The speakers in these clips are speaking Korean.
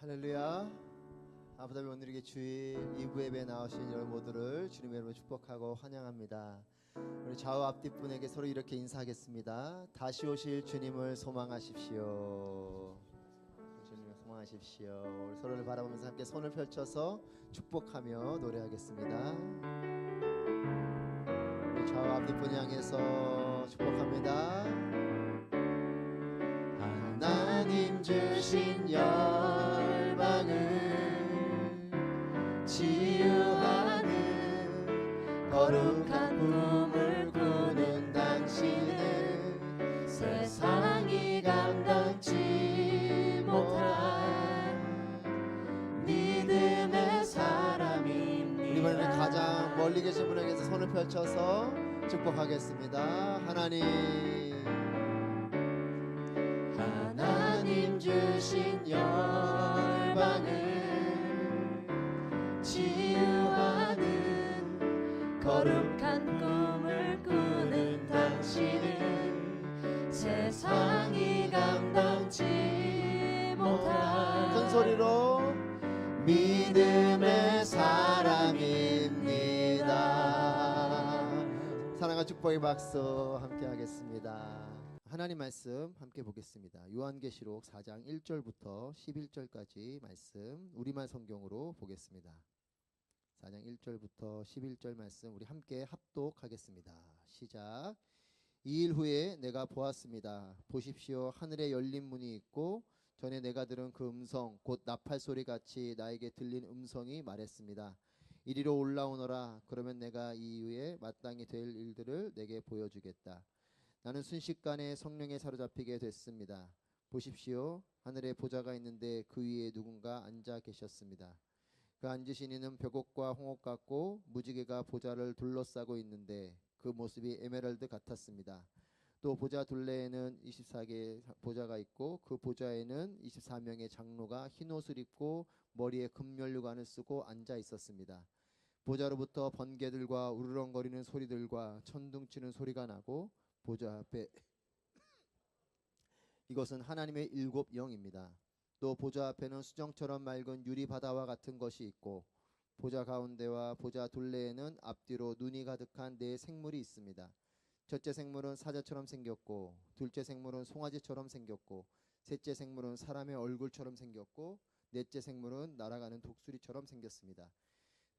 할렐루야. 아부다비 오늘에게 주일 2부 예배에 나오신 여러분 모두를 주님의 이름으로 축복하고 환영합니다. 우리 좌우 앞뒷분에게 서로 이렇게 인사하겠습니다. 다시 오실 주님을 소망하십시오. 주님을 소망하십시오. 우리 서로를 바라보면서 함께 손을 펼쳐서 축복하며 노래하겠습니다. 우리 좌우 앞뒷분 향해서 축복합니다. 하나님 주신 열방을 치유하는 거룩한 꿈을 꾸는 당신은 세상이 감당치 못할 믿음의 사람입니다. 이번에는 가장 멀리 계신 분에게서 손을 펼쳐서 축복하겠습니다. 하나님 주신 열방을 치유하는 거룩한 꿈을 꾸는 당신은 세상이 감당치 못할 큰 소리로 믿음의 사람입니다. 사랑과 축복의 박수 함께 하겠습니다. 하나님 말씀 함께 보겠습니다. 요한계시록 4장 1절부터 11절까지 말씀 우리말 성경으로 보겠습니다. 4장 1절부터 11절 말씀 우리 함께 합독하겠습니다. 시작. 2일 후에 내가 보았습니다. 보십시오, 하늘에 열린 문이 있고 전에 내가 들은 그 음성 곧 나팔 소리같이 나에게 들린 음성이 말했습니다. 이리로 올라오너라. 그러면 내가 이 이후에 마땅히 될 일들을 내게 보여주겠다. 나는 순식간에 성령에 사로잡히게 됐습니다. 보십시오, 하늘에 보좌가 있는데 그 위에 누군가 앉아 계셨습니다. 그 앉으신 이는 벽옥과 홍옥 같고 무지개가 보좌를 둘러싸고 있는데 그 모습이 에메랄드 같았습니다. 또 보좌 둘레에는 24개의 보좌가 있고 그 보좌에는 24명의 장로가 흰 옷을 입고 머리에 금면류관을 쓰고 앉아 있었습니다. 보좌로부터 번개들과 우르렁거리는 소리들과 천둥치는 소리가 나고 보좌 앞에 이것은 하나님의 7 영입니다. 또 보좌 앞에는 수정처럼 맑은 유리 바다와 같은 것이 있고 보좌 가운데와 보좌 둘레에는 앞뒤로 눈이 가득한 4 생물이 있습니다. 첫째 생물은 사자처럼 생겼고 둘째 생물은 송아지처럼 생겼고 셋째 생물은 사람의 얼굴처럼 생겼고 넷째 생물은 날아가는 독수리처럼 생겼습니다.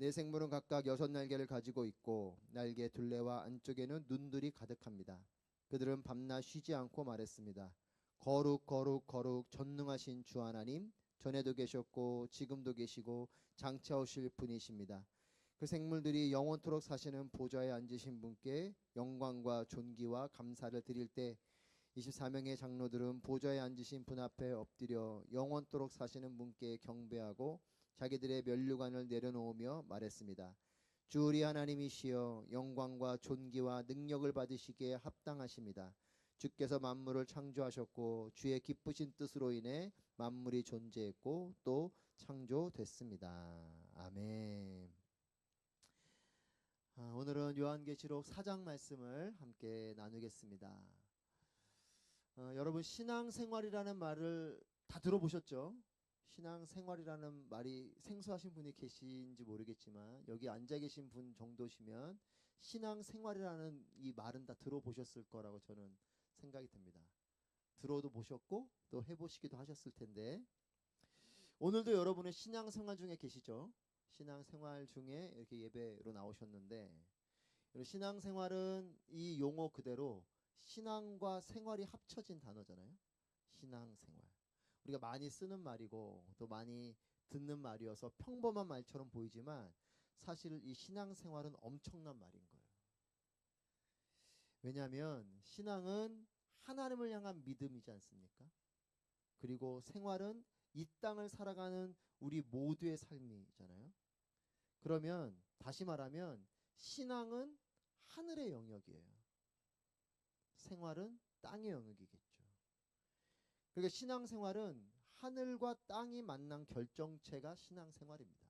4 생물은 각각 6 날개를 가지고 있고 날개 둘레와 안쪽에는 눈들이 가득합니다. 그들은 밤낮 쉬지 않고 말했습니다. 거룩 거룩 거룩 전능하신 주 하나님, 전에도 계셨고 지금도 계시고 장차 오실 분이십니다. 그 생물들이 영원토록 사시는 보좌에 앉으신 분께 영광과 존귀와 감사를 드릴 때 24명의 장로들은 보좌에 앉으신 분 앞에 엎드려 영원토록 사시는 분께 경배하고 자기들의 면류관을 내려놓으며 말했습니다. 주 우리 하나님이시여, 영광과 존귀와 능력을 받으시기에 합당하십니다. 주께서 만물을 창조하셨고 주의 기쁘신 뜻으로 인해 만물이 존재했고 또 창조됐습니다. 아멘. 오늘은 요한계시록 4장 말씀을 함께 나누겠습니다. 여러분, 신앙생활이라는 말을 다 들어보셨죠? 신앙생활이라는 말이 생소하신 분이 계신지 모르겠지만 여기 앉아 계신 분 정도시면 신앙생활이라는 이 말은 다 들어보셨을 거라고 저는 생각이 듭니다. 들어도 보셨고 또 해보시기도 하셨을 텐데 오늘도 여러분은 신앙생활 중에 계시죠? 신앙생활 중에 이렇게 예배로 나오셨는데 신앙생활은 이 용어 그대로 신앙과 생활이 합쳐진 단어잖아요. 신앙생활. 우리가 많이 쓰는 말이고 또 많이 듣는 말이어서 평범한 말처럼 보이지만 사실 이 신앙생활은 엄청난 말인 거예요. 왜냐하면 신앙은 하나님을 향한 믿음이지 않습니까? 그리고 생활은 이 땅을 살아가는 우리 모두의 삶이잖아요. 그러면 다시 말하면 신앙은 하늘의 영역이에요. 생활은 땅의 영역이겠죠. 그러니까 신앙생활은 하늘과 땅이 만난 결정체가 신앙생활입니다.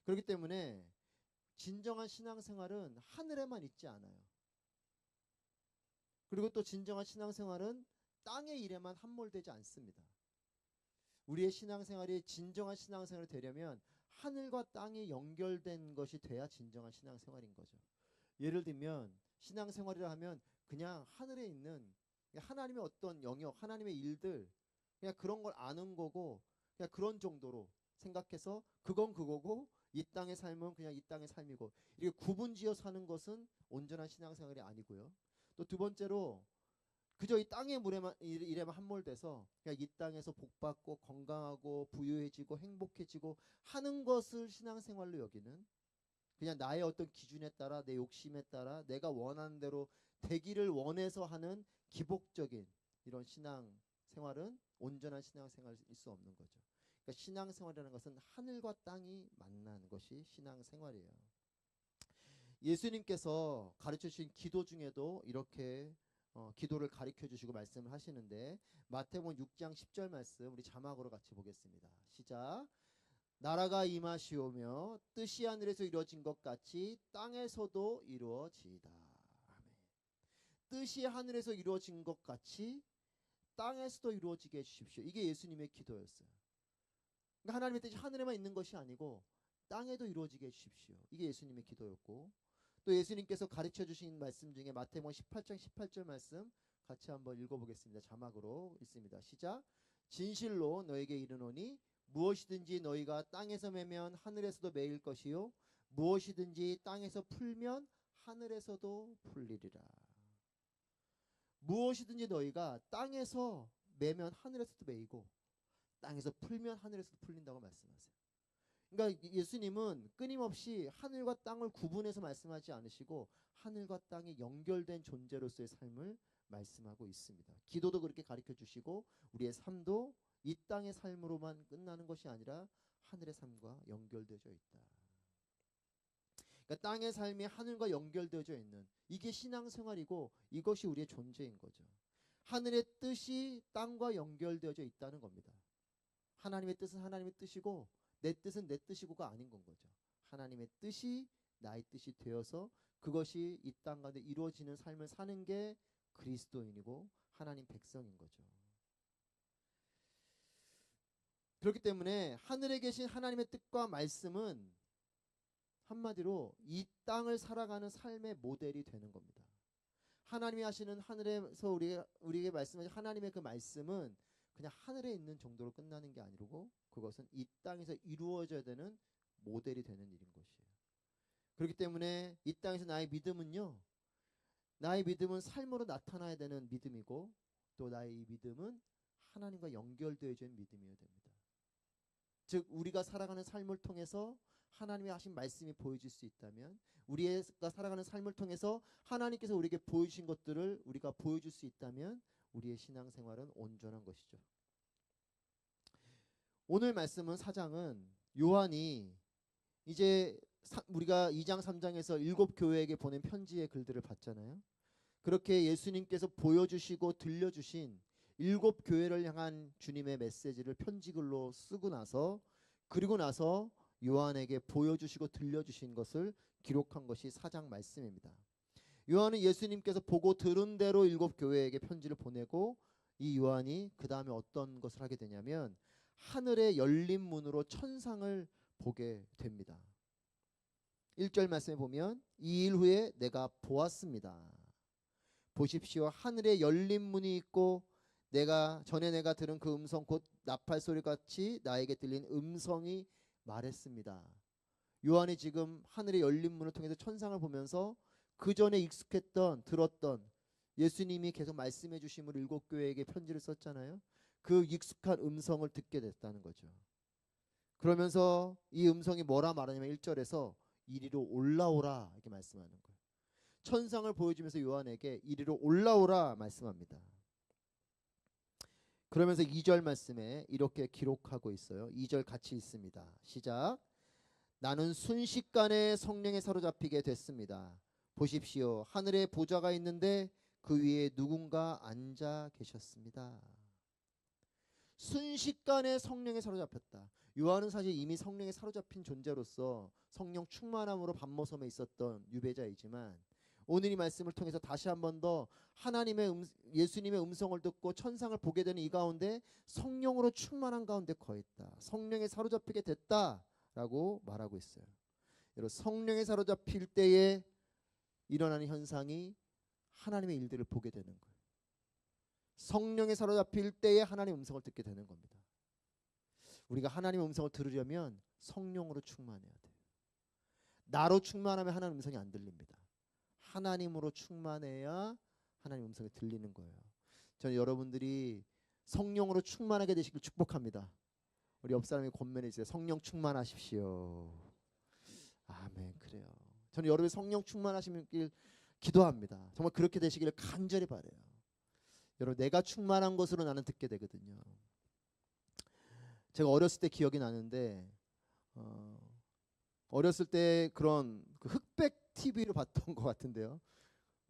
그렇기 때문에 진정한 신앙생활은 하늘에만 있지 않아요. 그리고 또 진정한 신앙생활은 땅의 일에만 함몰되지 않습니다. 우리의 신앙생활이 진정한 신앙생활이 되려면 하늘과 땅이 연결된 것이 돼야 진정한 신앙생활인 거죠. 예를 들면 신앙생활이라 하면 그냥 하늘에 있는 하나님의 어떤 영역, 하나님의 일들 그냥 그런 걸 아는 거고 그냥 그런 정도로 생각해서 그건 그거고 이 땅의 삶은 그냥 이 땅의 삶이고 이렇게 구분지어 사는 것은 온전한 신앙생활이 아니고요. 또 두 번째로 그저 이 땅의 일에만 함몰돼서 그냥 이 땅에서 복받고 건강하고 부유해지고 행복해지고 하는 것을 신앙생활로 여기는 그냥 나의 어떤 기준에 따라 내 욕심에 따라 내가 원하는 대로 되기를 원해서 하는 기복적인 이런 신앙생활은 온전한 신앙생활일 수 없는 거죠. 그러니까 신앙생활이라는 것은 하늘과 땅이 만나는 것이 신앙생활이에요. 예수님께서 가르쳐 주신 기도 중에도 이렇게 기도를 가르쳐 주시고 말씀을 하시는데 마태복음 6장 10절 말씀 우리 자막으로 같이 보겠습니다. 시작. 나라가 임하시오며 뜻이 하늘에서 이루어진 것 같이 땅에서도 이루어지이다. 아멘. 뜻이 하늘에서 이루어진 것 같이 땅에서도 이루어지게 해주십시오. 이게 예수님의 기도였어요. 그러니까 하나님의 뜻이 하늘에만 있는 것이 아니고 땅에도 이루어지게 해주십시오. 이게 예수님의 기도였고 또 예수님께서 가르쳐 주신 말씀 중에 마태복음 18장 18절 말씀 같이 한번 읽어보겠습니다. 자막으로 읽습니다. 시작. 진실로 너에게 이르노니 무엇이든지 너희가 땅에서 매면 하늘에서도 매일 것이요 무엇이든지 땅에서 풀면 하늘에서도 풀리리라. 무엇이든지 너희가 땅에서 매면 하늘에서도 매이고 땅에서 풀면 하늘에서도 풀린다고 말씀하세요. 그러니까 예수님은 끊임없이 하늘과 땅을 구분해서 말씀하지 않으시고 하늘과 땅이 연결된 존재로서의 삶을 말씀하고 있습니다. 기도도 그렇게 가르쳐 주시고 우리의 삶도 이 땅의 삶으로만 끝나는 것이 아니라 하늘의 삶과 연결되어져 있다. 그러니까 땅의 삶이 하늘과 연결되어져 있는 이게 신앙생활이고 이것이 우리의 존재인 거죠. 하늘의 뜻이 땅과 연결되어져 있다는 겁니다. 하나님의 뜻은 하나님의 뜻이고 내 뜻은 내 뜻이고가 아닌 건 거죠. 하나님의 뜻이 나의 뜻이 되어서 그것이 이 땅 가운데 이루어지는 삶을 사는 게 그리스도인이고 하나님 백성인 거죠. 그렇기 때문에 하늘에 계신 하나님의 뜻과 말씀은 한마디로 이 땅을 살아가는 삶의 모델이 되는 겁니다. 하나님이 하시는 하늘에서 우리에게 말씀하신 하나님의 그 말씀은 그냥 하늘에 있는 정도로 끝나는 게 아니고 그것은 이 땅에서 이루어져야 되는 모델이 되는 일인 것이에요. 그렇기 때문에 이 땅에서 나의 믿음은 삶으로 나타나야 되는 믿음이고 또 나의 이 믿음은 하나님과 연결되어져 있는 믿음이어야 됩니다. 즉 우리가 살아가는 삶을 통해서 하나님이 하신 말씀이 보여질 수 있다면 우리가 살아가는 삶을 통해서 하나님께서 우리에게 보여주신 것들을 우리가 보여줄 수 있다면 우리의 신앙생활은 온전한 것이죠. 오늘 말씀은 4장은 요한이 이제 우리가 2장 3장에서 7교회에게 보낸 편지의 글들을 봤잖아요. 그렇게 예수님께서 보여주시고 들려주신 7교회를 향한 주님의 메시지를 편지글로 쓰고 나서 그리고 나서 요한에게 보여주시고 들려주신 것을 기록한 것이 4장 말씀입니다. 요한은 예수님께서 보고 들은 대로 7교회에게 편지를 보내고 이 요한이 그 다음에 어떤 것을 하게 되냐면 하늘의 열린 문으로 천상을 보게 됩니다. 1절 말씀에 보면 이 일 후에 내가 보았습니다. 보십시오. 하늘에 열린 문이 있고 내가 들은 그 음성 곧 나팔 소리같이 나에게 들린 음성이 말했습니다. 요한이 지금 하늘의 열린 문을 통해서 천상을 보면서 그 전에 익숙했던 들었던 예수님이 계속 말씀해 주심으로 7교회에게 편지를 썼잖아요. 그 익숙한 음성을 듣게 됐다는 거죠. 그러면서 이 음성이 뭐라 말하냐면 1절에서 이리로 올라오라 이렇게 말씀하는 거예요. 천상을 보여주면서 요한에게 이리로 올라오라 말씀합니다. 그러면서 2절 말씀에 이렇게 기록하고 있어요. 2절 같이 읽습니다. 시작. 나는 순식간에 성령에 사로잡히게 됐습니다. 보십시오. 하늘에 보좌가 있는데 그 위에 누군가 앉아 계셨습니다. 순식간에 성령에 사로잡혔다. 요한은 사실 이미 성령에 사로잡힌 존재로서 성령 충만함으로 밤모섬에 있었던 유배자이지만 오늘 이 말씀을 통해서 다시 한 번 더 예수님의 음성을 듣고 천상을 보게 되는 이 가운데 성령으로 충만한 가운데 거했다. 성령에 사로잡히게 됐다라고 말하고 있어요. 여러분, 성령에 사로잡힐 때에 일어나는 현상이 하나님의 일들을 보게 되는 거예요. 성령에 사로잡힐 때에 하나님의 음성을 듣게 되는 겁니다. 우리가 하나님의 음성을 들으려면 성령으로 충만해야 돼요. 나로 충만하면 하나님의 음성이 안 들립니다. 하나님으로 충만해야 하나님의 음성이 들리는 거예요. 저는 여러분들이 성령으로 충만하게 되시길 축복합니다. 우리 옆 사람이 권면해 주세요. 성령 충만하십시오. 아멘. 그래요. 저는 여러분이 성령 충만하시길 기도합니다. 정말 그렇게 되시기를 간절히 바라요. 여러분, 내가 충만한 것으로 나는 듣게 되거든요. 제가 어렸을 때 기억이 나는데 어렸을 때 그런 그 흑백 TV를 봤던 것 같은데요.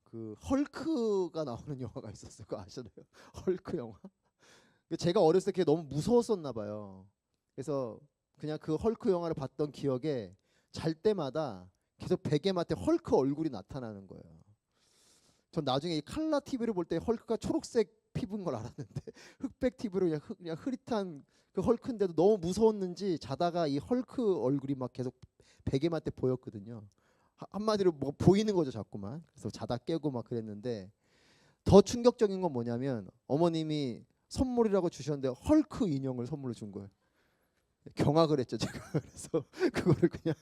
그 헐크가 나오는 영화가 있었어요. 그거 아시나요? 헐크 영화. 제가 어렸을 때 그게 너무 무서웠었나 봐요. 그래서 그냥 그 헐크 영화를 봤던 기억에 잘 때마다 계속 베개맡에 헐크 얼굴이 나타나는 거예요. 전 나중에 이 칼라 TV를 볼 때 헐크가 초록색 피부인 걸 알았는데 흑백 TV로 그냥 흐릿한 그 헐크인데도 너무 무서웠는지 자다가 이 헐크 얼굴이 막 계속 베개맡에 보였거든요. 한마디로 뭐 보이는 거죠, 자꾸만. 그래서 자다 깨고 막 그랬는데 더 충격적인 건 뭐냐면 어머님이 선물이라고 주셨는데 헐크 인형을 선물로 준 거예요. 경악을 했죠, 제가. 그래서 그거를 그냥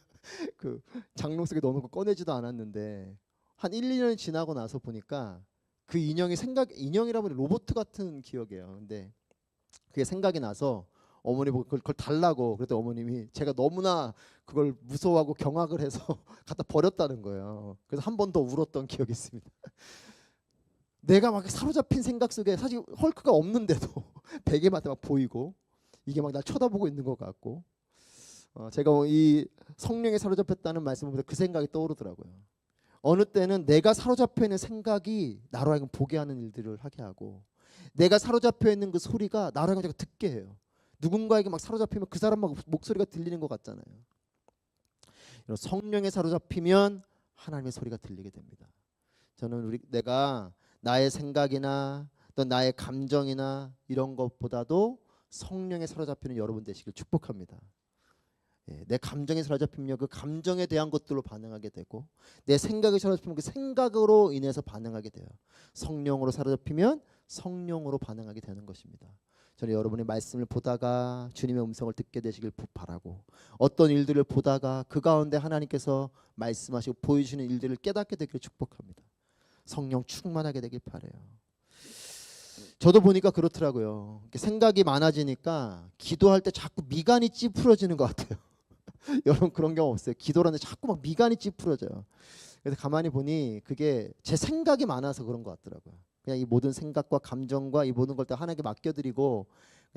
그 장롱 속에 넣어놓고 꺼내지도 않았는데 한 1, 2년 지나고 나서 보니까 그 인형이라 보니 로봇 같은 기억이에요. 근데 그게 생각이 나서 어머니 보고 그걸 달라고 그랬더니 어머님이 제가 너무나 그걸 무서워하고 경악을 해서 갖다 버렸다는 거예요. 그래서 한 번 더 울었던 기억이 있습니다. 내가 막 사로잡힌 생각 속에 사실 헐크가 없는데도 베개맡에 막 보이고 이게 막 날 쳐다보고 있는 것 같고 제가 이 성령에 사로잡혔다는 말씀을 보면서 그 생각이 떠오르더라고요. 어느 때는 내가 사로잡혀 있는 생각이 나로 하여금 보게 하는 일들을 하게 하고 내가 사로잡혀 있는 그 소리가 나로 하여금 듣게 해요. 누군가에게 막 사로잡히면 그 사람 막 목소리가 들리는 것 같잖아요. 성령에 사로잡히면 하나님의 소리가 들리게 됩니다. 저는 내가 나의 생각이나 또 나의 감정이나 이런 것보다도 성령에 사로잡히는 여러분 되시길 축복합니다. 내 감정에 사로잡히면 그 감정에 대한 것들로 반응하게 되고 내 생각에 사로잡히면 그 생각으로 인해서 반응하게 돼요. 성령으로 사로잡히면 성령으로 반응하게 되는 것입니다. 저는 여러분의 말씀을 보다가 주님의 음성을 듣게 되시길 바라고 어떤 일들을 보다가 그 가운데 하나님께서 말씀하시고 보여주시는 일들을 깨닫게 되기를 축복합니다. 성령 충만하게 되길 바라요. 저도 보니까 그렇더라고요. 생각이 많아지니까 기도할 때 자꾸 미간이 찌푸러지는 것 같아요. 여러분 그런 경우 없어요? 기도하는데 자꾸 막 미간이 찌푸러져요. 그래서 가만히 보니 그게 제 생각이 많아서 그런 것 같더라고요. 그냥 이 모든 생각과 감정과 이 모든 걸 다 하나님께 맡겨드리고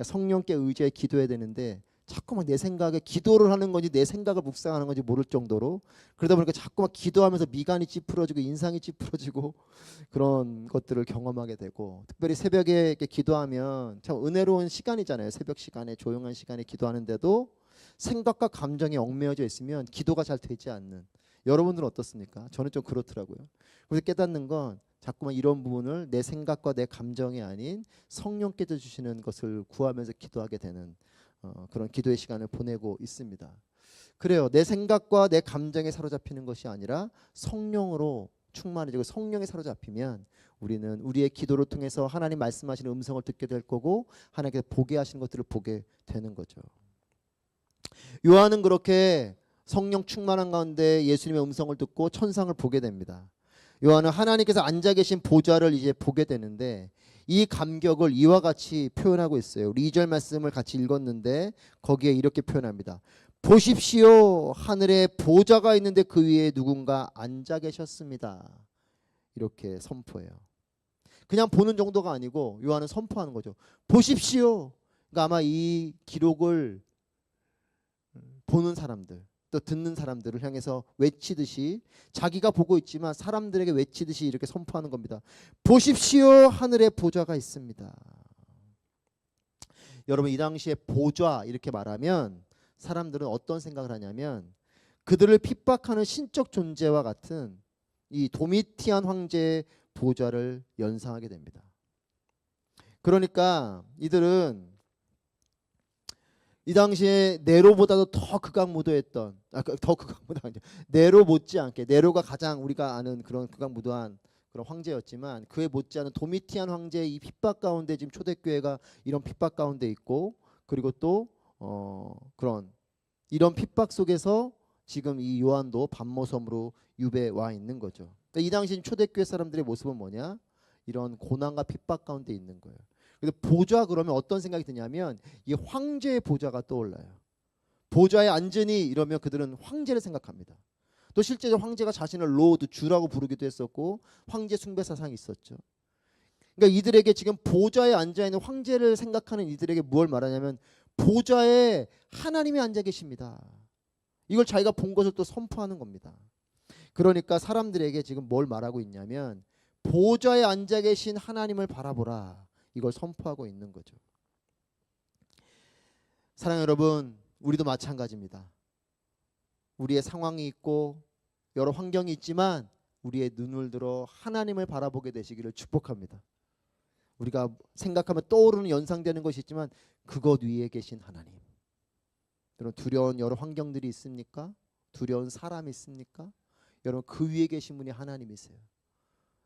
성령께 의지해 기도해야 되는데 자꾸 막 내 생각에 기도를 하는 건지 내 생각을 묵상하는 건지 모를 정도로 그러다 보니까 자꾸 막 기도하면서 미간이 찌푸러지고 인상이 찌푸러지고 그런 것들을 경험하게 되고 특별히 새벽에 이렇게 기도하면 참 은혜로운 시간이잖아요. 새벽 시간에 조용한 시간에 기도하는데도 생각과 감정이 얽매여져 있으면 기도가 잘 되지 않는 여러분들은 어떻습니까? 저는 좀 그렇더라고요. 그래서 깨닫는 건 자꾸만 이런 부분을 내 생각과 내 감정이 아닌 성령께서 주시는 것을 구하면서 기도하게 되는 그런 기도의 시간을 보내고 있습니다. 그래요. 내 생각과 내 감정에 사로잡히는 것이 아니라 성령으로 충만해지고 성령에 사로잡히면 우리는 우리의 기도를 통해서 하나님 말씀하시는 음성을 듣게 될 거고 하나님께서 보게 하시는 것들을 보게 되는 거죠. 요한은 그렇게 성령 충만한 가운데 예수님의 음성을 듣고 천상을 보게 됩니다. 요한은 하나님께서 앉아 계신 보좌를 이제 보게 되는데 이 감격을 이와 같이 표현하고 있어요. 우리 2절 말씀을 같이 읽었는데 거기에 이렇게 표현합니다. 보십시오. 하늘에 보좌가 있는데 그 위에 누군가 앉아 계셨습니다. 이렇게 선포해요. 그냥 보는 정도가 아니고 요한은 선포하는 거죠. 보십시오. 그러니까 아마 이 기록을 보는 사람들 또 듣는 사람들을 향해서 외치듯이 자기가 보고 있지만 사람들에게 외치듯이 이렇게 선포하는 겁니다. 보십시오. 하늘에 보좌가 있습니다. 여러분 이 당시에 보좌 이렇게 말하면 사람들은 어떤 생각을 하냐면 그들을 핍박하는 신적 존재와 같은 이 도미티안 황제의 보좌를 연상하게 됩니다. 그러니까 이들은 이 당시에 네로보다도 더 극악무도했던 더 극악무도 아니죠. 네로 못지않게 네로가 가장 우리가 아는 그런 극악무도한 그런 황제였지만 그에 못지않은 도미티안 황제의 이 핍박 가운데 지금 초대교회가 이런 핍박 가운데 있고 그리고 또 그런 이런 핍박 속에서 지금 이 요한도 반모섬으로 유배해 와 있는 거죠. 그러니까 이 당시 초대교회 사람들의 모습은 뭐냐? 이런 고난과 핍박 가운데 있는 거예요. 근데 보좌 그러면 어떤 생각이 드냐면 이 황제의 보좌가 떠올라요. 보좌에 앉으니 이러면 그들은 황제를 생각합니다. 또 실제로 황제가 자신을 로드 주라고 부르기도 했었고 황제 숭배 사상이 있었죠. 그러니까 이들에게 지금 보좌에 앉아 있는 황제를 생각하는 이들에게 무엇을 말하냐면 보좌에 하나님이 앉아 계십니다. 이걸 자기가 본 것을 또 선포하는 겁니다. 그러니까 사람들에게 지금 뭘 말하고 있냐면 보좌에 앉아 계신 하나님을 바라보라. 이걸 선포하고 있는 거죠. 사랑하는 여러분, 우리도 마찬가지입니다. 우리의 상황이 있고 여러 환경이 있지만 우리의 눈을 들어 하나님을 바라보게 되시기를 축복합니다. 우리가 생각하면 떠오르는 연상되는 것이 있지만 그것 위에 계신 하나님. 여러분 두려운 여러 환경들이 있습니까? 두려운 사람이 있습니까? 여러분 그 위에 계신 분이 하나님이세요.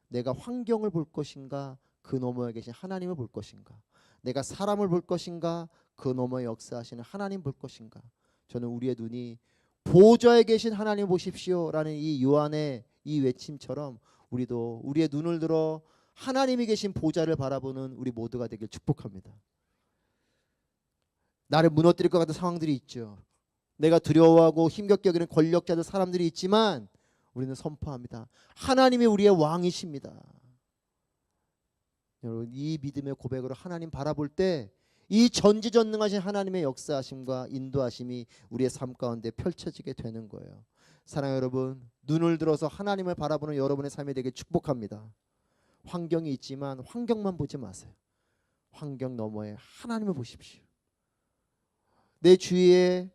내가 환경을 볼 것인가? 그 너머에 계신 하나님을 볼 것인가? 내가 사람을 볼 것인가? 그 너머에 역사하시는 하나님 볼 것인가? 저는 우리의 눈이 보좌에 계신 하나님 보십시오라는 이 요한의 이 외침처럼 우리도 우리의 눈을 들어 하나님이 계신 보좌를 바라보는 우리 모두가 되길 축복합니다. 나를 무너뜨릴 것 같은 상황들이 있죠. 내가 두려워하고 힘겹게 여기는 권력자들 사람들이 있지만 우리는 선포합니다. 하나님이 우리의 왕이십니다. 여러분 이 믿음의 고백으로 하나님 바라볼 때 이 전지전능하신 하나님의 역사하심과 인도하심이 우리의 삶 가운데 펼쳐지게 되는 거예요. 사랑하는 여러분, 눈을 들어서 하나님을 바라보는 여러분의 삶이 되길 축복합니다. 환경이 있지만 환경만 보지 마세요. 환경 너머에 하나님을 보십시오. 내 주위에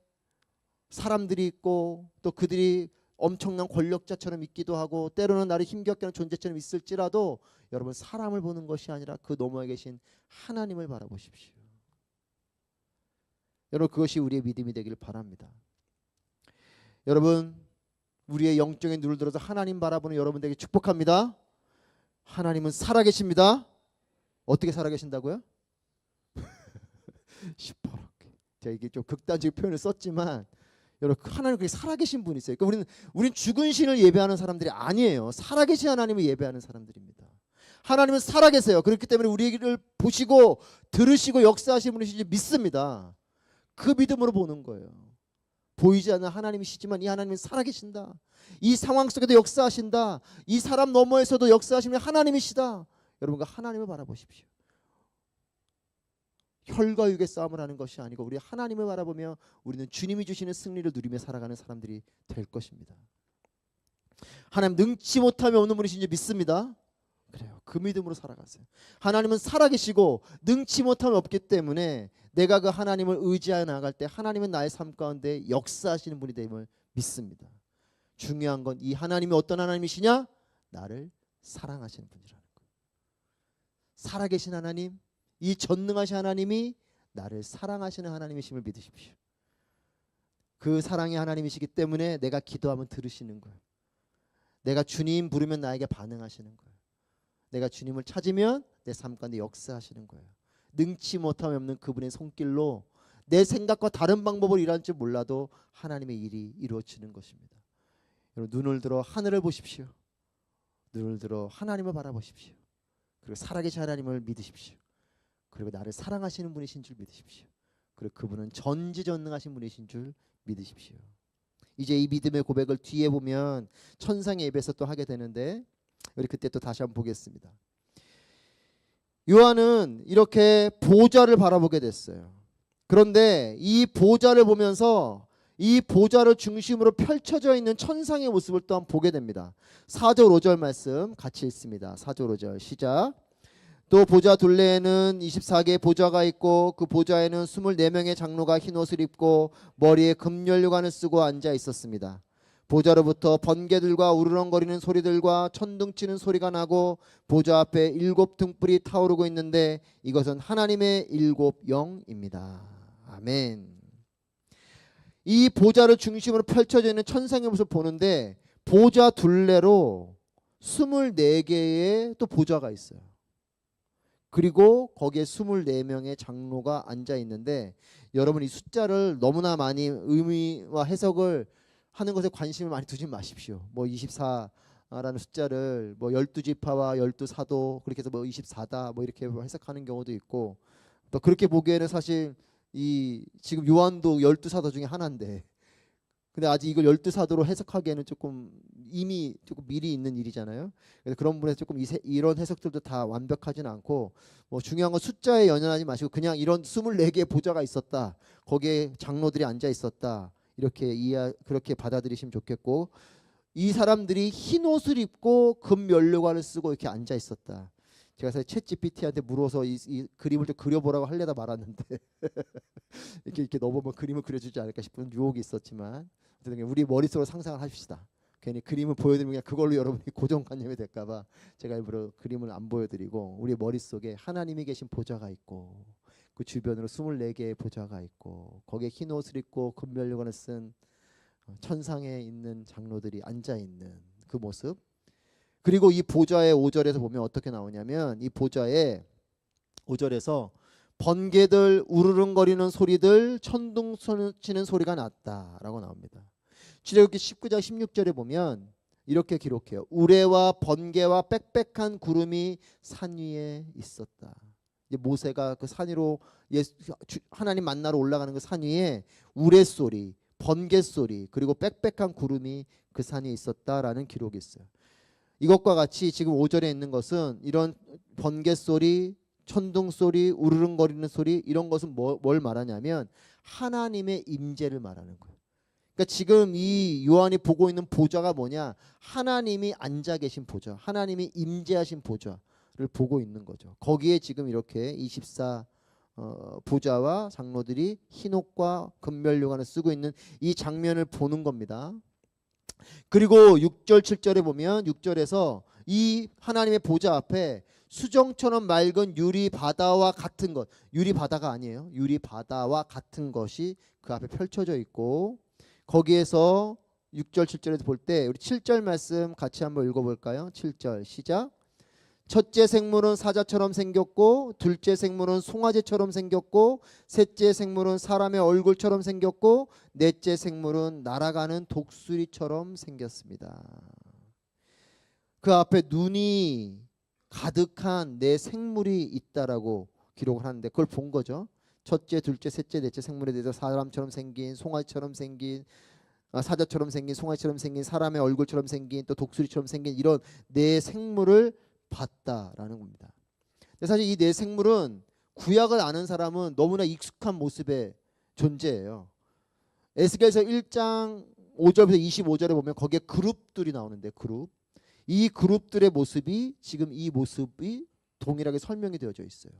사람들이 있고 또 그들이 엄청난 권력자처럼 있기도 하고 때로는 나를 힘겹게 하는 존재처럼 있을지라도 여러분 사람을 보는 것이 아니라 그 너머에 계신 하나님을 바라보십시오. 여러분 그것이 우리의 믿음이 되기를 바랍니다. 여러분 우리의 영적인 눈을 들어서 하나님 바라보는 여러분들에게 축복합니다. 하나님은 살아계십니다. 어떻게 살아계신다고요? 시퍼렇게. 제가 이게 좀 극단적 표현을 썼지만 여러분 하나님 그렇게 살아계신 분이세요. 그러니까 우리는 죽은 신을 예배하는 사람들이 아니에요. 살아계신 하나님을 예배하는 사람들입니다. 하나님은 살아계세요. 그렇기 때문에 우리를 보시고 들으시고 역사하시는 분이신지 믿습니다. 그 믿음으로 보는 거예요. 보이지 않는 하나님이시지만 이 하나님은 살아계신다. 이 상황 속에도 역사하신다. 이 사람 너머에서도 역사하시는 하나님이시다. 여러분 그 하나님을 바라보십시오. 혈과 육의 싸움을 하는 것이 아니고 우리 하나님을 바라보며 우리는 주님이 주시는 승리를 누리며 살아가는 사람들이 될 것입니다. 하나님 능치 못함이 없는 분이신지 믿습니다. 그래요. 그 믿음으로 살아가세요. 하나님은 살아계시고 능치 못함이 없기 때문에 내가 그 하나님을 의지하여 나아갈 때 하나님은 나의 삶 가운데 역사하시는 분이 됨을 믿습니다. 중요한 건 이 하나님이 어떤 하나님이시냐? 나를 사랑하시는 분이라는 거예요. 살아계신 하나님, 이 전능하신 하나님이 나를 사랑하시는 하나님이심을 믿으십시오. 그 사랑의 하나님이시기 때문에 내가 기도하면 들으시는 거예요. 내가 주님 부르면 나에게 반응하시는 거예요. 내가 주님을 찾으면 내 삶 가운데 역사하시는 거예요. 능치 못함이 없는 그분의 손길로 내 생각과 다른 방법으로 일하는 줄 몰라도 하나님의 일이 이루어지는 것입니다. 여러분 눈을 들어 하늘을 보십시오. 눈을 들어 하나님을 바라보십시오. 그리고 살아계신 하나님을 믿으십시오. 그리고 나를 사랑하시는 분이신 줄 믿으십시오. 그리고 그분은 전지전능하신 분이신 줄 믿으십시오. 이제 이 믿음의 고백을 뒤에 보면 천상의 예배에서 또 하게 되는데 우리 그때 또 다시 한번 보겠습니다. 요한은 이렇게 보좌를 바라보게 됐어요. 그런데 이 보좌를 보면서 이 보좌를 중심으로 펼쳐져 있는 천상의 모습을 또한 보게 됩니다. 4절 5절 말씀 같이 읽습니다. 4절 5절 시작. 또 보좌 둘레에는 24개의 보좌가 있고 그 보좌에는 24명의 장로가 흰옷을 입고 머리에 금연료관을 쓰고 앉아 있었습니다. 보좌로부터 번개들과 우르렁거리는 소리들과 천둥치는 소리가 나고 보좌 앞에 7 등불이 타오르고 있는데 이것은 하나님의 7 영입니다. 아멘. 이 보좌를 중심으로 펼쳐져 있는 천상의 모습을 보는데 보좌 둘레로 24개의 또 보좌가 있어요. 그리고 거기에 24명의 장로가 앉아 있는데 여러분 이 숫자를 너무나 많이 의미와 해석을 하는 것에 관심을 많이 두지 마십시오. 뭐 24라는 숫자를 뭐 12지파와 12사도 그렇게 해서 뭐 24다 뭐 이렇게 해석하는 경우도 있고 또 그렇게 보기에는 사실 이 지금 요한도 12사도 중에 하나인데 근데 아직 이걸 12사도로 해석하기에는 조금 이미 조금 미리 있는 일이잖아요. 그래서 그런 부분에서 조금 이런 해석들도 다 완벽하지는 않고 뭐 중요한 건 숫자에 연연하지 마시고 그냥 이런 24개의 보좌가 있었다. 거기에 장로들이 앉아 있었다. 이렇게 그렇게 받아들이시면 좋겠고 이 사람들이 흰 옷을 입고 금 면류관을 쓰고 이렇게 앉아 있었다. 제가 사실 챗GPT한테 물어서 이 그림을 좀 그려보라고 하려다 말았는데 이렇게 넣어보면 그림을 그려주지 않을까 싶은 유혹이 있었지만 우리 머릿속으로 상상을 합시다. 괜히 그림을 보여드리면 그냥 그걸로 여러분이 고정관념이 될까봐 제가 일부러 그림을 안 보여드리고 우리 머릿속에 하나님이 계신 보좌가 있고 그 주변으로 24개의 보좌가 있고 거기에 흰 옷을 입고 금면류관을 쓴 천상에 있는 장로들이 앉아있는 그 모습. 그리고 이 보좌의 5절에서 보면 어떻게 나오냐면 이 보좌의 5절에서 번개들 우르릉거리는 소리들 천둥 치는 소리가 났다라고 나옵니다. 출애굽기 19장 16절에 보면 이렇게 기록해요. 우레와 번개와 빽빽한 구름이 산 위에 있었다. 이제 모세가 그 산 위로 하나님 만나러 올라가는 그 산 위에 우레 소리, 번개 소리 그리고 빽빽한 구름이 그 산에 있었다라는 기록이 있어요. 이것과 같이 지금 5절에 있는 것은 이런 번개 소리, 천둥 소리, 우르릉거리는 소리 이런 것은 뭘 말하냐면 하나님의 임재를 말하는 거예요. 그러니까 지금 이 요한이 보고 있는 보좌가 뭐냐? 하나님이 앉아 계신 보좌, 하나님이 임재하신 보좌를 보고 있는 거죠. 거기에 지금 이렇게 24 보좌와 장로들이 흰옷과 금면류관을 쓰고 있는 이 장면을 보는 겁니다. 그리고 6절 7절에 보면 6절에서 이 하나님의 보좌 앞에 수정처럼 맑은 유리 바다와 같은 것, 유리 바다가 아니에요. 유리 바다와 같은 것이 그 앞에 펼쳐져 있고 거기에서 6절 7절에서 볼 때 우리 7절 말씀 같이 한번 읽어볼까요? 7절 시작. 첫째 생물은 사자처럼 생겼고 둘째 생물은 송아지처럼 생겼고 셋째 생물은 사람의 얼굴처럼 생겼고 넷째 생물은 날아가는 독수리처럼 생겼습니다. 그 앞에 눈이 가득한 네 생물이 있다라고 기록을 하는데 그걸 본 거죠. 첫째, 둘째, 셋째, 넷째 생물에 대해서 사람처럼 생긴 송아지처럼 생긴 사자처럼 생긴 송아지처럼 생긴 사람의 얼굴처럼 생긴 또 독수리처럼 생긴 이런 네 생물을 봤다라는 겁니다. 근데 사실 이 네 생물은 구약을 아는 사람은 너무나 익숙한 모습의 존재예요. 에스겔서 1장 5절부터 25절에 보면 거기에 그룹들이 나오는데 이 그룹들의 모습이 지금 이 모습이 동일하게 설명이 되어져 있어요.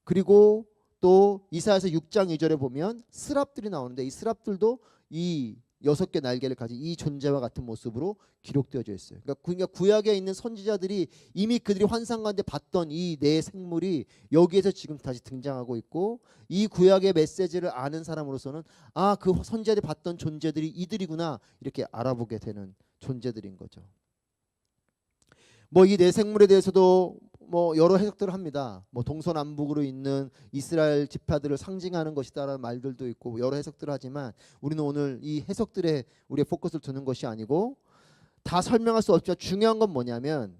그리고 또 이사야서 6장 2절에 보면 스랍들이 나오는데 이 스랍들도 이 6개 날개를 가진 이 존재와 같은 모습으로 기록되어져 있어요. 그러니까 구약에 있는 선지자들이 이미 그들이 환상 가운데 봤던 이 네 생물이 여기에서 지금 다시 등장하고 있고 이 구약의 메시지를 아는 사람으로서는 그 선지자들이 봤던 존재들이 이들이구나 이렇게 알아보게 되는 존재들인 거죠. 뭐 이 네 생물에 대해서도 뭐 여러 해석들을 합니다. 뭐 동서남북으로 있는 이스라엘 지파들을 상징하는 것이다라는 말들도 있고 여러 해석들을 하지만 우리는 오늘 이 해석들에 우리의 포커스를 두는 것이 아니고 다 설명할 수 없지만 중요한 건 뭐냐면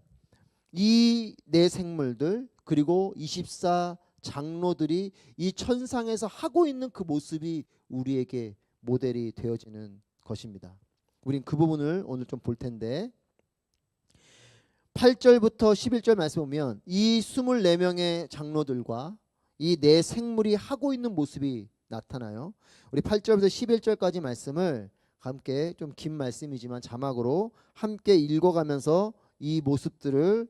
이 네 생물들 그리고 24 장로들이 이 천상에서 하고 있는 그 모습이 우리에게 모델이 되어지는 것입니다. 우린 그 부분을 오늘 좀 볼 텐데 8절부터 11절 말씀 보면 이 24명의 장로들과 이 네 생물이 하고 있는 모습이 나타나요. 우리 8절부터 11절까지 말씀을 함께 좀 긴 말씀이지만 자막으로 함께 읽어가면서 이 모습들을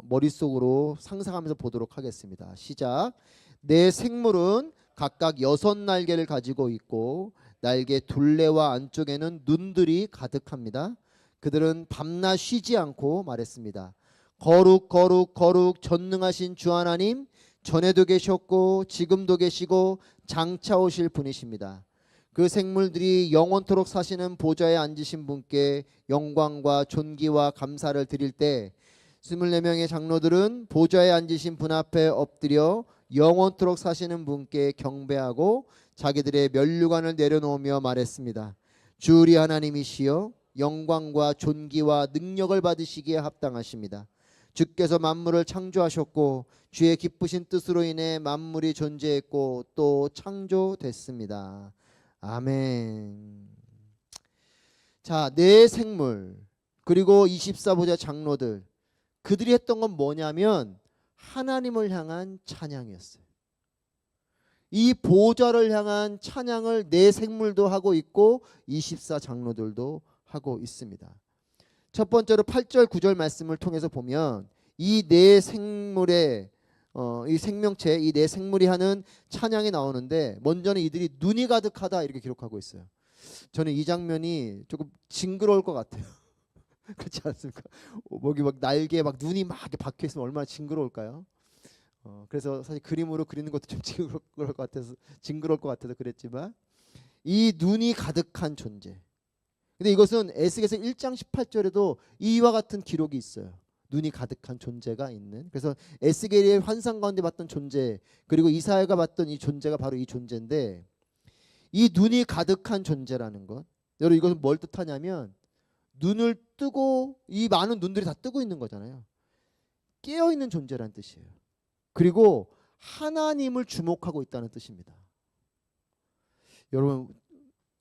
머릿속으로 상상하면서 보도록 하겠습니다. 시작. 네 생물은 각각 6 날개를 가지고 있고 날개 둘레와 안쪽에는 눈들이 가득합니다. 그들은 밤낮 쉬지 않고 말했습니다. 거룩 거룩 거룩 전능하신 주 하나님, 전에도 계셨고 지금도 계시고 장차 오실 분이십니다. 그 생물들이 영원토록 사시는 보좌에 앉으신 분께 영광과 존귀와 감사를 드릴 때 24명의 장로들은 보좌에 앉으신 분 앞에 엎드려 영원토록 사시는 분께 경배하고 자기들의 면류관을 내려놓으며 말했습니다. 주 우리 하나님이시여, 영광과 존귀와 능력을 받으시기에 합당하십니다. 주께서 만물을 창조하셨고 주의 기쁘신 뜻으로 인해 만물이 존재했고 또 창조됐습니다. 아멘. 자, 네 생물 그리고 24보좌 장로들, 그들이 했던 건 뭐냐면 하나님을 향한 찬양이었어요. 이 보좌를 향한 찬양을 네 생물도 하고 있고 24 장로들도 하고 있습니다. 첫 번째로 8절 9절 말씀을 통해서 보면 이 네 생물의 이 생명체, 이 네 생물이 하는 찬양이 나오는데, 먼저는 이들이 눈이 가득하다 이렇게 기록하고 있어요. 저는 이 장면이 조금 징그러울 것 같아요. 그렇지 않습니까? 목이 막 날개에 막 눈이 막 이렇게 박혀 있으면 얼마나 징그러울까요? 그래서 사실 그림으로 그리는 것도 좀 징그러울 것 같아서 그랬지만, 이 눈이 가득한 존재. 근데 이것은 에스겔서 1장 18절에도 이와 같은 기록이 있어요. 눈이 가득한 존재가 있는. 그래서 에스겔의 환상 가운데 봤던 존재, 그리고 이사야가 봤던 이 존재가 바로 이 존재인데, 이 눈이 가득한 존재라는 것, 여러분 이것은 뭘 뜻하냐면 눈을 뜨고, 이 많은 눈들이 다 뜨고 있는 거잖아요. 깨어있는 존재라는 뜻이에요. 그리고 하나님을 주목하고 있다는 뜻입니다. 여러분,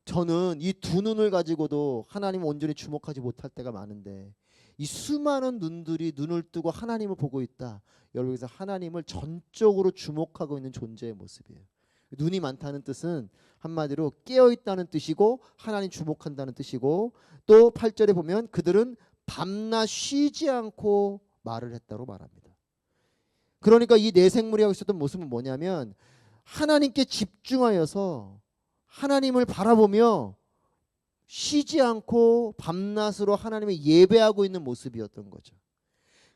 저는 이 두 눈을 가지고도 하나님을 온전히 주목하지 못할 때가 많은데, 이 수많은 눈들이 눈을 뜨고 하나님을 보고 있다. 여러분, 여기서 하나님을 전적으로 주목하고 있는 존재의 모습이에요. 눈이 많다는 뜻은 한마디로 깨어있다는 뜻이고 하나님 주목한다는 뜻이고, 또 8절에 보면 그들은 밤낮 쉬지 않고 말을 했다고 말합니다. 그러니까 이 네 생물이 하고 있었던 모습은 뭐냐면 하나님께 집중하여서 하나님을 바라보며 쉬지 않고 밤낮으로 하나님을 예배하고 있는 모습이었던 거죠.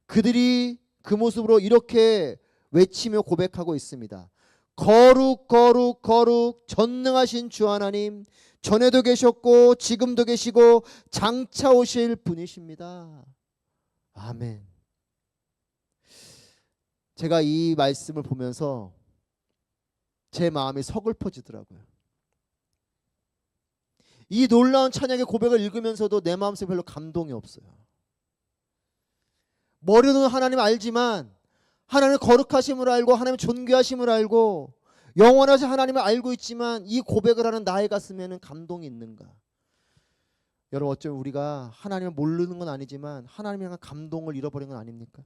그들이 그 모습으로 이렇게 외치며 고백하고 있습니다. 거룩 거룩 거룩 전능하신 주 하나님, 전에도 계셨고 지금도 계시고 장차 오실 분이십니다. 아멘. 제가 이 말씀을 보면서 제 마음이 서글퍼지더라고요. 이 놀라운 찬양의 고백을 읽으면서도 내 마음속에 별로 감동이 없어요. 머리로는 하나님 알지만, 하나님의 거룩하심을 알고 하나님의 존귀하심을 알고 영원하신 하나님을 알고 있지만, 이 고백을 하는 나의 가슴에는 감동이 있는가? 여러분, 어쩌면 우리가 하나님을 모르는 건 아니지만 하나님에 대한 감동을 잃어버린 건 아닙니까?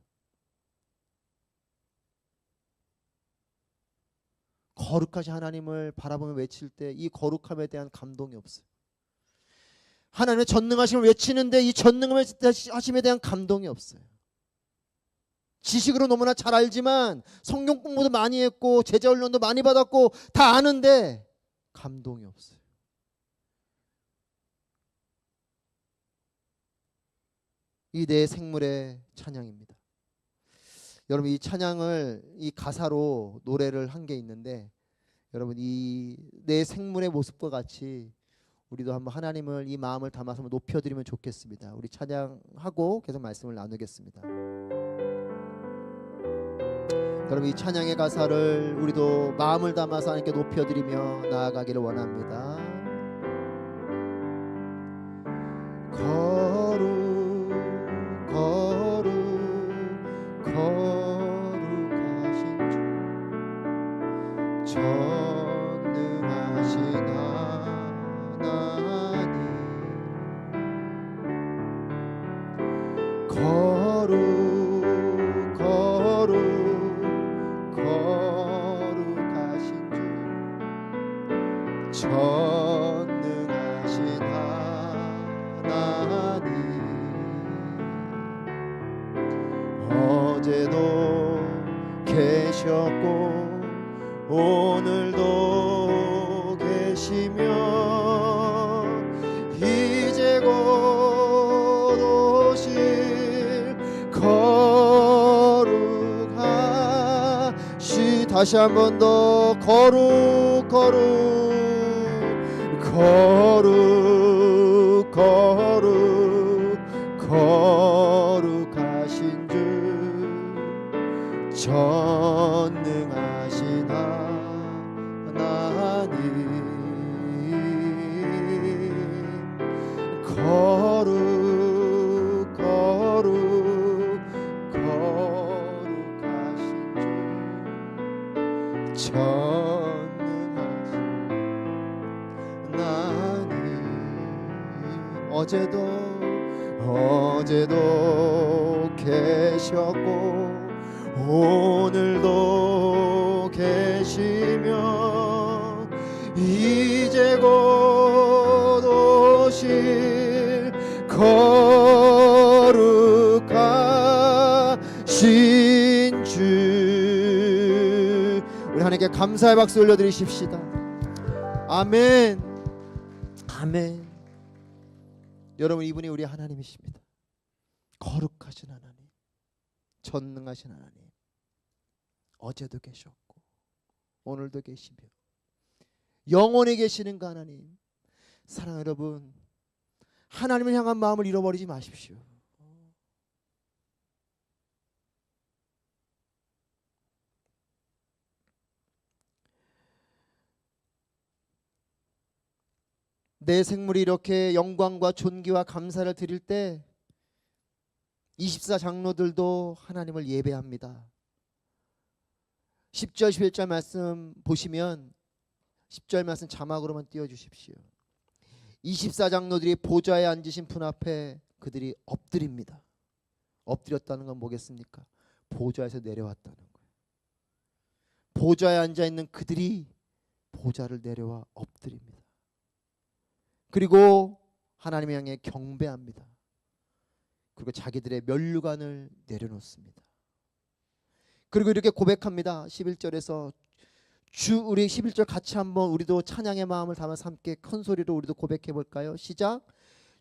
거룩하신 하나님을 바라보며 외칠 때 이 거룩함에 대한 감동이 없어요. 하나님의 전능하심을 외치는데 이 전능하심에 대한 감동이 없어요. 지식으로 너무나 잘 알지만, 성경 공부도 많이 했고 제자 훈련도 많이 받았고 다 아는데 감동이 없어요. 이 네 생물의 찬양입니다. 여러분, 이 찬양을 이 가사로 노래를 한 게 있는데, 여러분 이 네 생물의 모습과 같이 우리도 한번 하나님을 이 마음을 담아서 높여드리면 좋겠습니다. 우리 찬양하고 계속 말씀을 나누겠습니다. 여러분, 이 찬양의 가사를 우리도 마음을 담아서 하나님께 높여드리며 나아가기를 원합니다. 거룩 거룩 거룩하신 주, 전능하신 하나님, 거룩 거룩 거룩하신 주, 전능하신 하나님, 어제도 계셨고 오늘도 계시며 다시 한 번 더 거룩 거룩 거룩 거룩 거룩하신 주 전능하신 하나님 거룩 거룩 거룩하신 주 전능하신 하나님 어제도 계셨고 오늘도 계시며 이제 곧 오실 거룩하신 주 우리 하나님께 감사의 박수 올려드리십시다. 아멘 아멘. 여러분 이분이 우리 하나님이십니다. 거룩하신 하나님 전능하신 하나님 어제도 계셨고 오늘도 계시며 영원히 계시는 그 하나님 사랑하는 여러분 하나님을 향한 마음을 잃어버리지 마십시오. 내 생물이 이렇게 영광과 존귀와 감사를 드릴 때 24 장로들도 하나님을 예배합니다. 10절 11절 말씀 보시면 10절 말씀 자막으로만 띄워주십시오. 24 장로들이 보좌에 앉으신 분 앞에 그들이 엎드립니다. 엎드렸다는 건 뭐겠습니까? 보좌에서 내려왔다는 거예요. 보좌에 앉아있는 그들이 보좌를 내려와 엎드립니다. 그리고 하나님 향해 경배합니다. 그리고 자기들의 면류관을 내려놓습니다. 그리고 이렇게 고백합니다. 11절에서 우리 11절 같이 한번 우리도 찬양의 마음을 담아서 함께 큰 소리로 우리도 고백해 볼까요? 시작.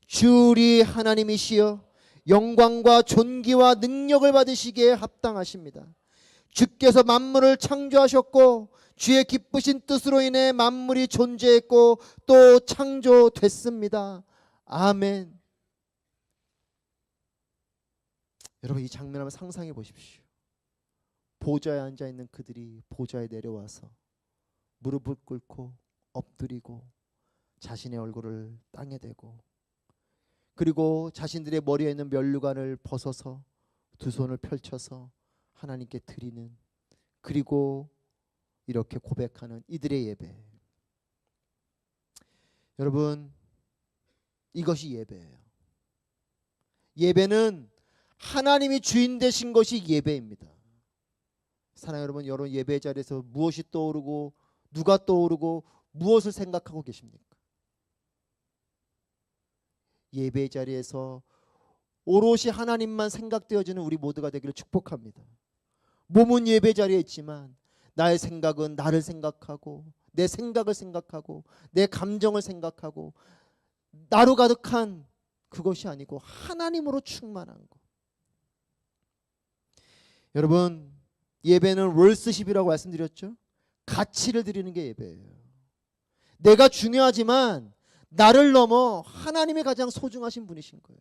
주 우리 하나님이시여 영광과 존귀와 능력을 받으시기에 합당하십니다. 주께서 만물을 창조하셨고 주의 기쁘신 뜻으로 인해 만물이 존재했고 또 창조됐습니다. 아멘. 여러분 이 장면 한번 상상해 보십시오. 보좌에 앉아있는 그들이 보좌에 내려와서 무릎을 꿇고 엎드리고 자신의 얼굴을 땅에 대고 그리고 자신들의 머리에 있는 면류관을 벗어서 두 손을 펼쳐서 하나님께 드리는 그리고 이렇게 고백하는 이들의 예배. 여러분 이것이 예배예요. 예배는 하나님이 주인 되신 것이 예배입니다. 사랑하는 여러분, 여러분 예배 자리에서 무엇이 떠오르고 누가 떠오르고 무엇을 생각하고 계십니까? 예배 자리에서 오롯이 하나님만 생각되어지는 우리 모두가 되기를 축복합니다. 몸은 예배 자리에 있지만 나의 생각은 나를 생각하고 내 생각을 생각하고 내 감정을 생각하고 나로 가득한 그것이 아니고 하나님으로 충만한 것. 여러분 예배는 월스십이라고 말씀드렸죠. 가치를 드리는 게 예배예요. 내가 중요하지만 나를 넘어 하나님이 가장 소중하신 분이신 거예요.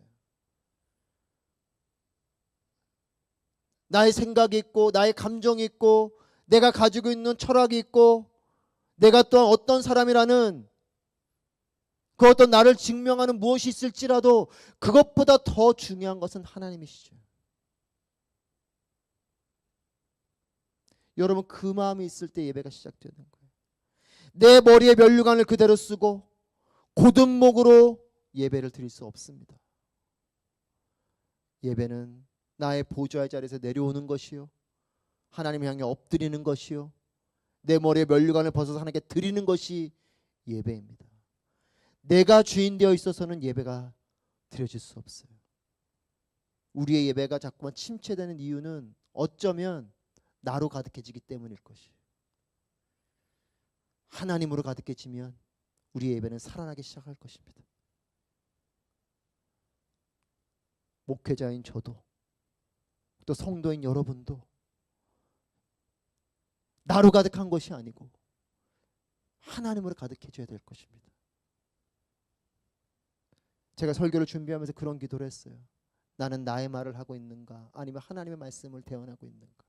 나의 생각이 있고 나의 감정이 있고 내가 가지고 있는 철학이 있고 내가 또 어떤 사람이라는 그 어떤 나를 증명하는 무엇이 있을지라도 그것보다 더 중요한 것은 하나님이시죠. 여러분 그 마음이 있을 때 예배가 시작되는 거예요. 내 머리에 면류관을 그대로 쓰고 곧은 목으로 예배를 드릴 수 없습니다. 예배는 나의 보좌의 자리에서 내려오는 것이요 하나님 향해 엎드리는 것이요 내 머리에 면류관을 벗어서 하나님께 드리는 것이 예배입니다. 내가 주인 되어 있어서는 예배가 드려질 수 없어요. 우리의 예배가 자꾸만 침체되는 이유는 어쩌면 나로 가득해지기 때문일 것이에요. 하나님으로 가득해지면 우리의 예배는 살아나기 시작할 것입니다. 목회자인 저도 또 성도인 여러분도 나로 가득한 것이 아니고 하나님으로 가득해져야 될 것입니다. 제가 설교를 준비하면서 그런 기도를 했어요. 나는 나의 말을 하고 있는가, 아니면 하나님의 말씀을 대언하고 있는가.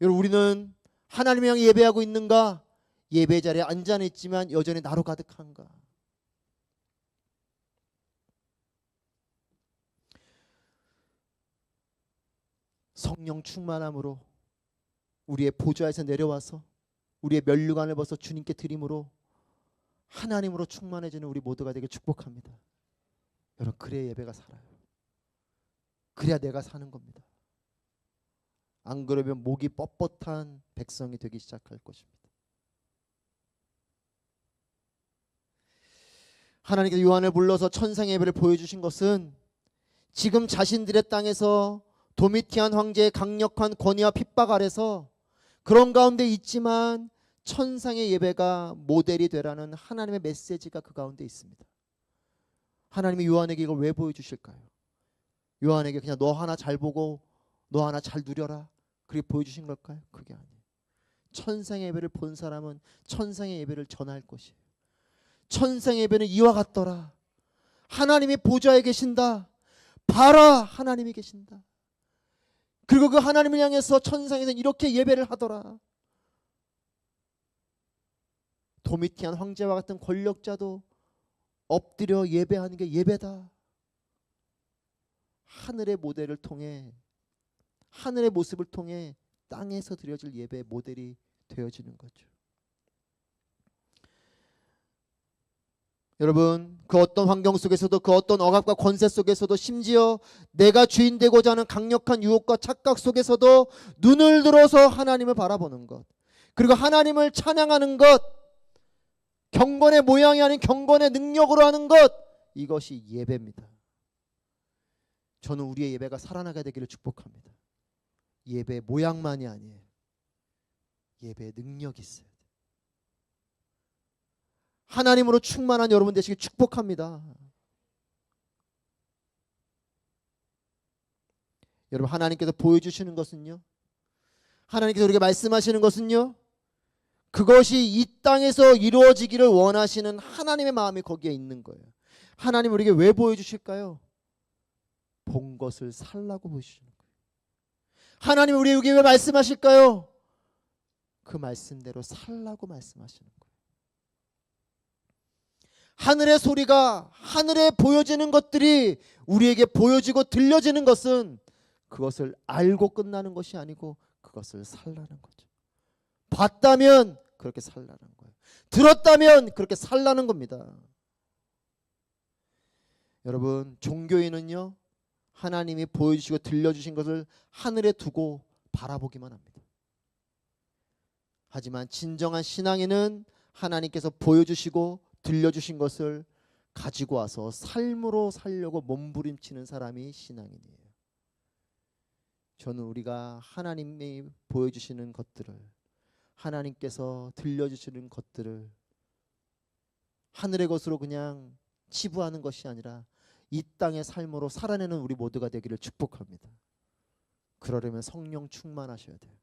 여러분, 우리는 하나님을 향해 예배하고 있는가, 예배 자리에 앉아 있지만 여전히 나로 가득한가. 성령 충만함으로 우리의 보좌에서 내려와서 우리의 면류관을 벗어 주님께 드림으로 하나님으로 충만해지는 우리 모두가 되게 축복합니다. 여러분, 그래야 예배가 살아요. 그래야 내가 사는 겁니다. 안 그러면 목이 뻣뻣한 백성이 되기 시작할 것입니다. 하나님께서 요한을 불러서 천상의 예배를 보여주신 것은 지금 자신들의 땅에서 도미티안 황제의 강력한 권위와 핍박 아래서 그런 가운데 있지만 천상의 예배가 모델이 되라는 하나님의 메시지가 그 가운데 있습니다. 하나님이 요한에게 이걸 왜 보여주실까요? 요한에게 그냥 너 하나 잘 보고 너 하나 잘 누려라 그렇게 보여주신 걸까요? 그게 아니에요. 천상의 예배를 본 사람은 천상의 예배를 전할 것이에요. 천상의 예배는 이와 같더라. 하나님이 보좌에 계신다. 봐라, 하나님이 계신다. 그리고 그 하나님을 향해서 천상에서 이렇게 예배를 하더라. 도미티안 황제와 같은 권력자도 엎드려 예배하는 게 예배다. 하늘의 모델을 통해, 하늘의 모습을 통해 땅에서 드려질 예배의 모델이 되어지는 거죠. 여러분, 그 어떤 환경 속에서도, 그 어떤 억압과 권세 속에서도, 심지어 내가 주인 되고자 하는 강력한 유혹과 착각 속에서도 눈을 들어서 하나님을 바라보는 것, 그리고 하나님을 찬양하는 것, 경건의 모양이 아닌 경건의 능력으로 하는 것, 이것이 예배입니다. 저는 우리의 예배가 살아나게 되기를 축복합니다. 예배의 모양만이 아니에요. 예배의 능력이 있어요. 하나님으로 충만한 여러분 되시길 축복합니다. 여러분, 하나님께서 보여주시는 것은요, 하나님께서 우리에게 말씀하시는 것은요, 그것이 이 땅에서 이루어지기를 원하시는 하나님의 마음이 거기에 있는 거예요. 하나님 우리에게 왜 보여주실까요? 본 것을 살라고 보여주시는 거예요. 하나님 우리에게 왜 말씀하실까요? 그 말씀대로 살라고 말씀하시는 거예요. 하늘의 소리가, 하늘에 보여지는 것들이 우리에게 보여지고 들려지는 것은 그것을 알고 끝나는 것이 아니고 그것을 살라는 거죠. 봤다면 그렇게 살라는 거예요. 들었다면 그렇게 살라는 겁니다. 여러분, 종교인은요, 하나님이 보여주시고 들려주신 것을 하늘에 두고 바라보기만 합니다. 하지만 진정한 신앙인은 하나님께서 보여주시고 들려주신 것을 가지고 와서 삶으로 살려고 몸부림치는 사람이 신앙인이에요. 저는 우리가 하나님이 보여주시는 것들을, 하나님께서 들려주시는 것들을 하늘의 것으로 그냥 치부하는 것이 아니라 이 땅의 삶으로 살아내는 우리 모두가 되기를 축복합니다. 그러려면 성령 충만하셔야 돼요.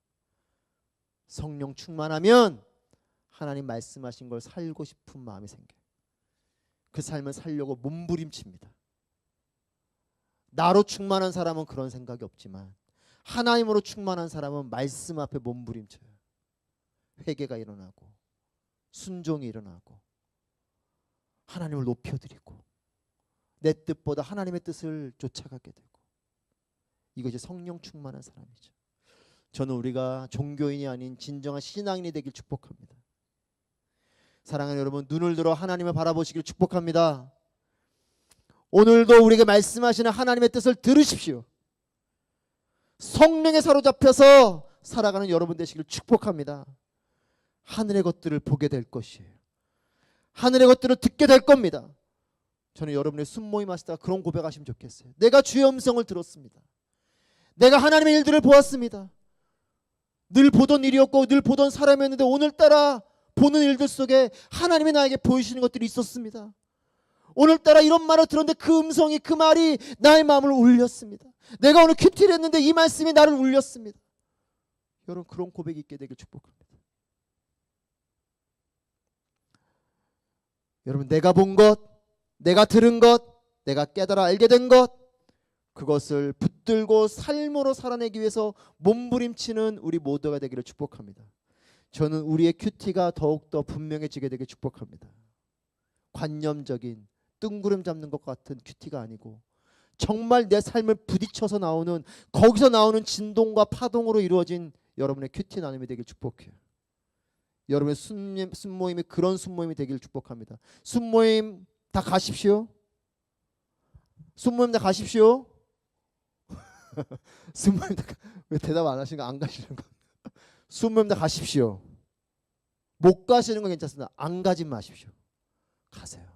성령 충만하면 하나님 말씀하신 걸 살고 싶은 마음이 생겨요. 그 삶을 살려고 몸부림칩니다. 나로 충만한 사람은 그런 생각이 없지만 하나님으로 충만한 사람은 말씀 앞에 몸부림쳐요. 회개가 일어나고 순종이 일어나고 하나님을 높여드리고 내 뜻보다 하나님의 뜻을 쫓아가게 되고, 이것이 성령 충만한 사람이죠. 저는 우리가 종교인이 아닌 진정한 신앙인이 되길 축복합니다. 사랑하는 여러분, 눈을 들어 하나님을 바라보시길 축복합니다. 오늘도 우리에게 말씀하시는 하나님의 뜻을 들으십시오. 성령에 사로잡혀서 살아가는 여러분 되시길 축복합니다. 하늘의 것들을 보게 될 것이에요. 하늘의 것들을 듣게 될 겁니다. 저는 여러분의 순모임 하시다가 그런 고백하시면 좋겠어요. 내가 주의 음성을 들었습니다. 내가 하나님의 일들을 보았습니다. 늘 보던 일이었고 늘 보던 사람이었는데 오늘따라 보는 일들 속에 하나님이 나에게 보여주시는 것들이 있었습니다. 오늘따라 이런 말을 들었는데 그 음성이, 그 말이 나의 마음을 울렸습니다. 내가 오늘 큐티를 했는데 이 말씀이 나를 울렸습니다. 여러분 그런 고백이 있게 되길 축복합니다. 여러분 내가 본 것, 내가 들은 것, 내가 깨달아 알게 된 것, 그것을 붙들고 삶으로 살아내기 위해서 몸부림치는 우리 모두가 되기를 축복합니다. 저는 우리의 큐티가 더욱더 분명해지게 되길 축복합니다. 관념적인 뜬구름 잡는 것 같은 큐티가 아니고 정말 내 삶을 부딪혀서 나오는, 거기서 나오는 진동과 파동으로 이루어진 여러분의 큐티 나눔이 되길 축복해요. 여러분의 순모임이 그런 순모임이 되기를 축복합니다. 순모임 다 가십시오. 순모임 다 가십시오. 순모임 왜 대답 안 하시는 거, 안 가시는 거? 순모임 다 가십시오. 못 가시는 건 괜찮습니다. 안 가지 마십시오. 가세요.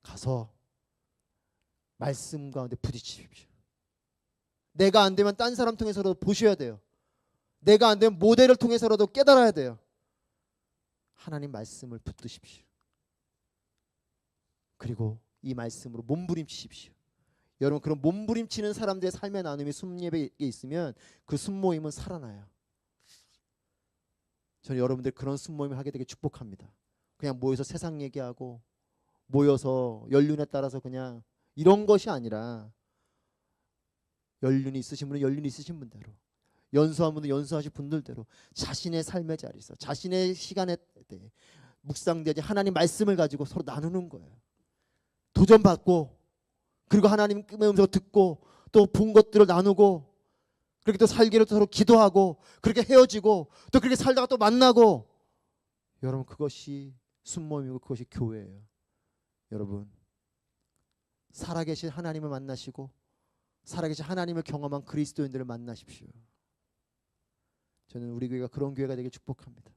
가서 말씀 가운데 부딪히십시오. 내가 안 되면 딴 사람 통해서라도 보셔야 돼요. 내가 안 되면 모델을 통해서라도 깨달아야 돼요. 하나님 말씀을 붙드십시오. 그리고 이 말씀으로 몸부림치십시오. 여러분 그런 몸부림치는 사람들의 삶의 나눔이 순예배에 있으면 그 순모임은 살아나요. 저는 여러분들 그런 순모임을 하게 되게 축복합니다. 그냥 모여서 세상 얘기하고 모여서 연륜에 따라서 그냥 이런 것이 아니라 연륜이 있으신 분은 연륜이 있으신 분대로, 연수한 분은 연수하신 분들대로 자신의 삶의 자리에서 자신의 시간에 대해 묵상되지 하나님 말씀을 가지고 서로 나누는 거예요. 도전받고 그리고 하나님의 음성을 듣고 또 본 것들을 나누고 그렇게 또 살기를 서로 기도하고 그렇게 헤어지고 또 그렇게 살다가 또 만나고, 여러분 그것이 순모임이고 그것이 교회예요. 여러분 살아계신 하나님을 만나시고 살아계신 하나님을 경험한 그리스도인들을 만나십시오. 저는 우리 교회가 그런 교회가 되게 축복합니다.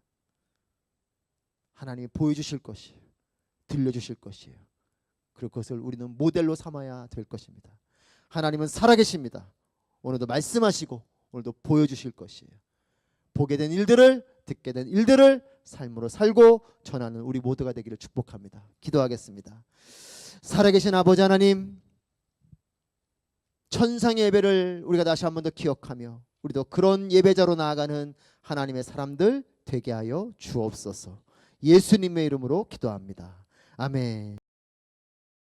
하나님이 보여주실 것이에요. 들려주실 것이에요. 그리고 그것을 우리는 모델로 삼아야 될 것입니다. 하나님은 살아계십니다. 오늘도 말씀하시고 오늘도 보여주실 것이에요. 보게 된 일들을, 듣게 된 일들을 삶으로 살고 전하는 우리 모두가 되기를 축복합니다. 기도하겠습니다. 살아계신 아버지 하나님, 천상의 예배를 우리가 다시 한 번 더 기억하며 우리도 그런 예배자로 나아가는 하나님의 사람들 되게 하여 주옵소서. 예수님의 이름으로 기도합니다. 아멘.